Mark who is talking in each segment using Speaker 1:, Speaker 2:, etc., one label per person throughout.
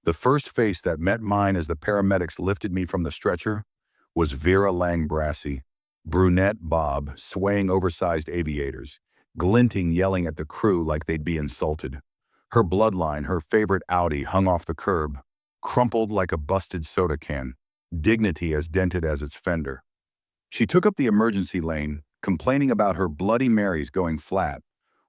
Speaker 1: The first face that met mine as the paramedics lifted me from the stretcher was Vera Langbrassi, brunette bob, swaying oversized aviators, glinting, yelling at the crew like they'd be insulted. Her bloodline, her favorite Audi, hung off the curb, crumpled like a busted soda can, dignity as dented as its fender. She took up the emergency lane, complaining about her Bloody Marys going flat,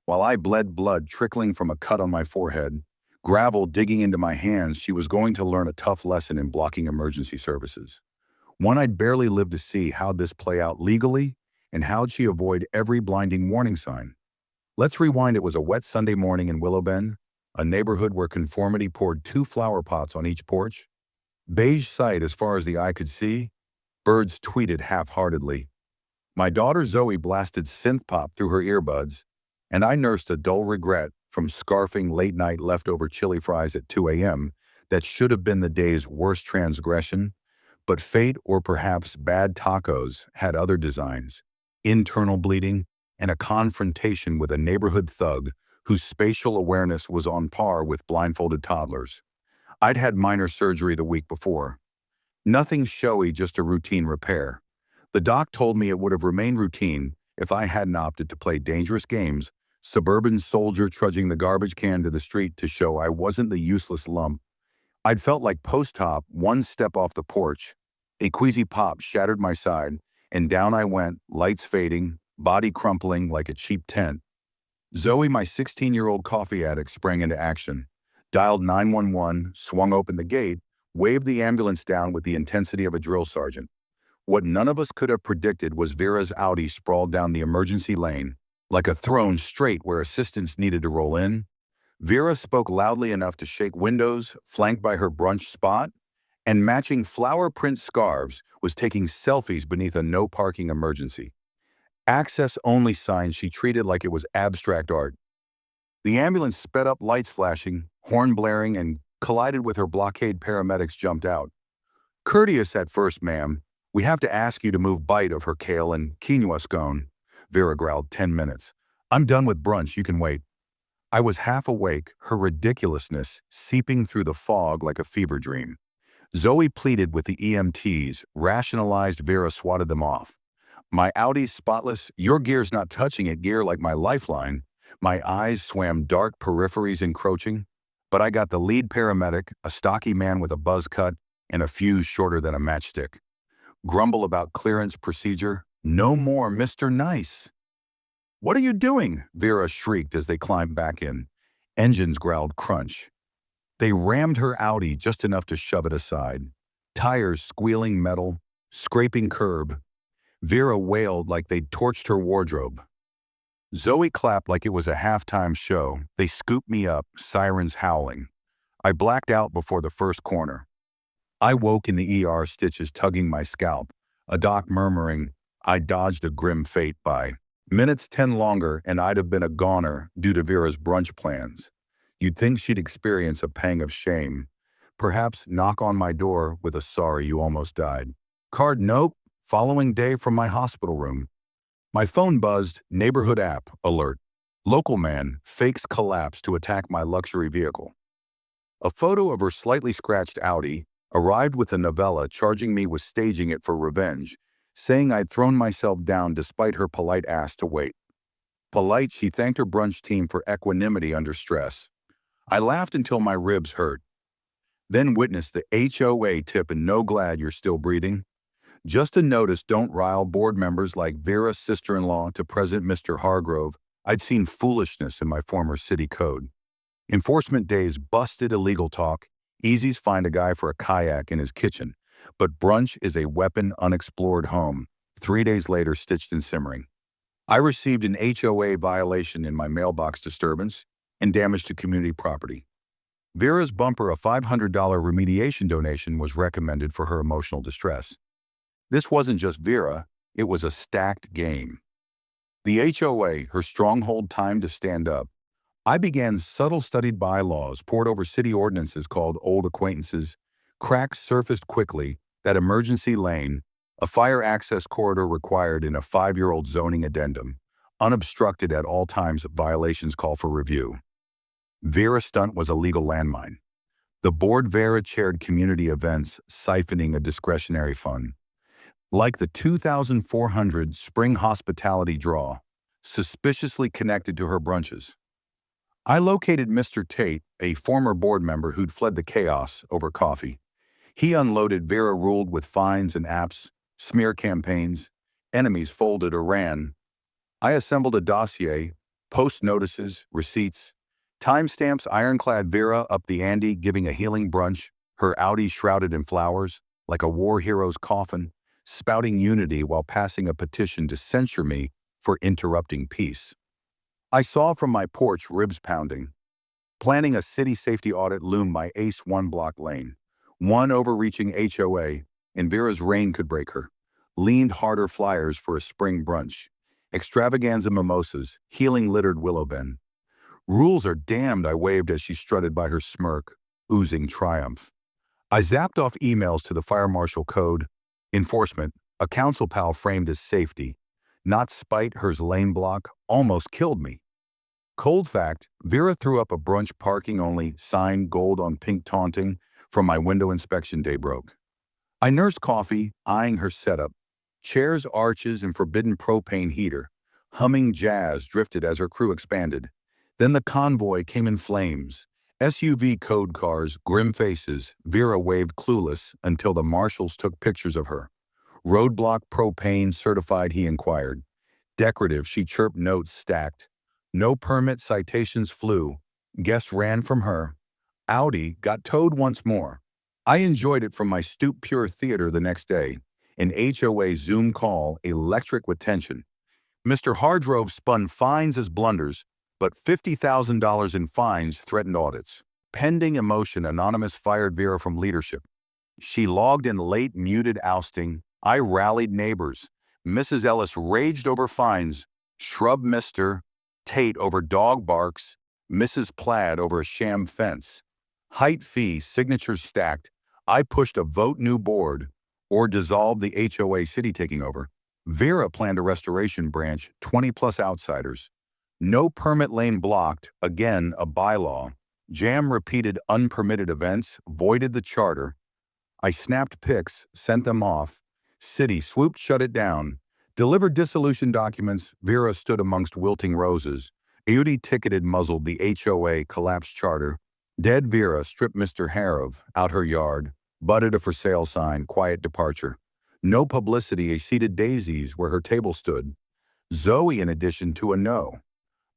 Speaker 1: while I bled blood trickling from a cut on my forehead, gravel digging into my hands. She was going to learn a tough lesson in blocking emergency services. One I'd barely lived to see. How'd this play out legally, and how'd she avoid every blinding warning sign? Let's rewind. It was a wet Sunday morning in Willow Bend, a neighborhood where conformity poured 2 flower pots on each porch. Beige sight as far as the eye could see. Birds tweeted half-heartedly. My daughter Zoe blasted synth pop through her earbuds, and I nursed a dull regret from scarfing late-night leftover chili fries at 2 a.m. that should have been the day's worst transgression, but fate, or perhaps bad tacos, had other designs: internal bleeding and a confrontation with a neighborhood thug whose spatial awareness was on par with blindfolded toddlers. I'd had minor surgery the week before. Nothing showy, just a routine repair. The doc told me it would have remained routine if I hadn't opted to play dangerous games, suburban soldier trudging the garbage can to the street to show I wasn't the useless lump. I'd felt like post-op, one step off the porch. A queasy pop shattered my side, and down I went, lights fading, body crumpling like a cheap tent. Zoe, my 16-year-old coffee addict, sprang into action, dialed 911, swung open the gate, waved the ambulance down with the intensity of a drill sergeant. What none of us could have predicted was Vera's Audi sprawled down the emergency lane, like a throne straight where assistance needed to roll in. Vera spoke loudly enough to shake windows, flanked by her brunch spot, and matching flower print scarves was taking selfies beneath a no parking emergency. Access-only signs she treated like it was abstract art. The ambulance sped up, lights flashing, horn blaring, and collided with her blockade. Paramedics jumped out. "Courteous at first, ma'am. We have to ask you to move bite of her kale and quinoa scone," Vera growled. 10 minutes. "I'm done with brunch, you can wait." I was half awake, her ridiculousness seeping through the fog like a fever dream. Zoe pleaded with the EMTs, rationalized. Vera swatted them off. "My Audi's spotless, your gear's not touching it," gear like my lifeline. My eyes swam, dark peripheries encroaching. But I got the lead paramedic, a stocky man with a buzz cut and a fuse shorter than a matchstick. Grumble about clearance procedure. "No more, Mr. Nice." "What are you doing?" Vera shrieked as they climbed back in. Engines growled crunch. They rammed her Audi just enough to shove it aside. Tires squealing metal, scraping curb. Vera wailed like they'd torched her wardrobe. Zoe clapped like it was a halftime show. They scooped me up, sirens howling. I blacked out before the first corner. I woke in the ER, stitches tugging my scalp, a doc murmuring, "I dodged a grim fate by minutes 10 longer and I'd have been a goner due to Vera's brunch plans." You'd think she'd experience a pang of shame. Perhaps knock on my door with a "sorry you almost died" card. Nope. Following day from my hospital room. My phone buzzed. Neighborhood app alert. Local man fakes collapse to attack my luxury vehicle. A photo of her slightly scratched Audi arrived with a novella charging me with staging it for revenge, saying I'd thrown myself down despite her polite ask to wait. Polite, she thanked her brunch team for equanimity under stress. I laughed until my ribs hurt. Then witnessed the HOA tip and "no, glad you're still breathing." Just a notice: don't rile board members like Vera's sister-in-law to President Mr. Hargrove. I'd seen foolishness in my former city code. Enforcement days busted illegal talk. Easy's find a guy for a kayak in his kitchen. But brunch is a weapon unexplored home. 3 days later, stitched and simmering. I received an HOA violation in my mailbox disturbance and damage to community property. Vera's bumper, a $500 remediation donation, was recommended for her emotional distress. This wasn't just Vera, it was a stacked game. The HOA, her stronghold, time to stand up. I began subtle studied bylaws, pored over city ordinances called old acquaintances. Cracks surfaced quickly: that emergency lane, a fire access corridor required in a 5-year-old zoning addendum, unobstructed at all times. Violations call for review. Vera stunt was a legal landmine. The board Vera chaired community events, siphoning a discretionary fund. Like the 2,400 spring hospitality draw, suspiciously connected to her brunches. I located Mr. Tate, a former board member who'd fled the chaos over coffee. He unloaded Vera ruled with fines and apps, smear campaigns, enemies folded or ran. I assembled a dossier, post notices, receipts, timestamps, ironclad Vera up the ante giving a healing brunch, her Audi shrouded in flowers, like a war hero's coffin, spouting unity while passing a petition to censure me for interrupting peace. I saw from my porch ribs pounding. Planning a city safety audit loomed my ace one-block lane. One overreaching HOA, and Vera's reign could break her. Leaned harder flyers for a spring brunch. Extravaganza mimosas, healing littered Willowben. Rules are damned, I waved as she strutted by her smirk, oozing triumph. I zapped off emails to the fire marshal code. Enforcement, a council pal framed as safety. Not spite, hers lane block, almost killed me. Cold fact, Vera threw up a brunch parking only sign gold on pink taunting from my window inspection day broke. I nursed coffee, eyeing her setup. Chairs, arches, and forbidden propane heater. Humming jazz drifted as her crew expanded. Then the convoy came in flames. SUV code cars, grim faces, Vera waved clueless until the marshals took pictures of her. Roadblock propane certified, he inquired. Decorative, she chirped, notes stacked. No permit, citations flew. Guests ran from her. Audi got towed once more. I enjoyed it from my stoop pure theater the next day. An HOA Zoom call, electric with tension. Mr. Hardrove spun fines as blunders, but $50,000 in fines threatened audits. Pending emotion, Anonymous fired Vera from leadership. She logged in late, muted, ousting. I rallied neighbors. Mrs. Ellis raged over fines. Shrub Mr. Tate over dog barks. Mrs. Plaid over a sham fence. Height fee, signatures stacked. I pushed a vote new board or dissolved the HOA city taking over. Vera planned a restoration branch, 20+ outsiders. No permit lane blocked, again a bylaw. Jam repeated unpermitted events, voided the charter. I snapped pics, sent them off. City swooped, shut it down. Delivered dissolution documents. Vera stood amongst wilting roses. Audi ticketed, muzzled the HOA collapsed charter. Dead Vera stripped Mr. Harov out her yard. Butted a for sale sign, quiet departure. No publicity, a seated daisies where her table stood. Zoe in addition to a no.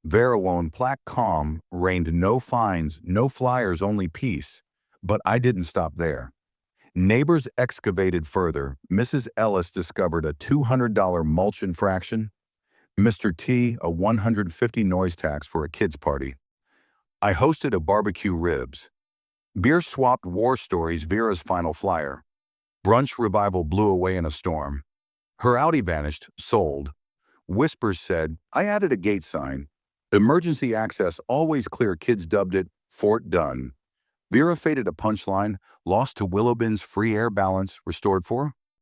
Speaker 1: Vera won plaque calm, reigned no fines, no flyers, only peace. But I didn't stop there. Neighbors excavated further. Mrs. Ellis discovered a $200 mulch infraction. Mr. T, a $150 noise tax for a kids' party. I hosted a barbecue ribs. Beer swapped war stories, Vera's final flyer. Brunch revival blew away in a storm. Her Audi vanished, sold. Whispers said, I added a gate sign. Emergency access always clear, kids dubbed it Fort Dunn. Vera faded a punchline, lost to Willowben's free air balance, restored for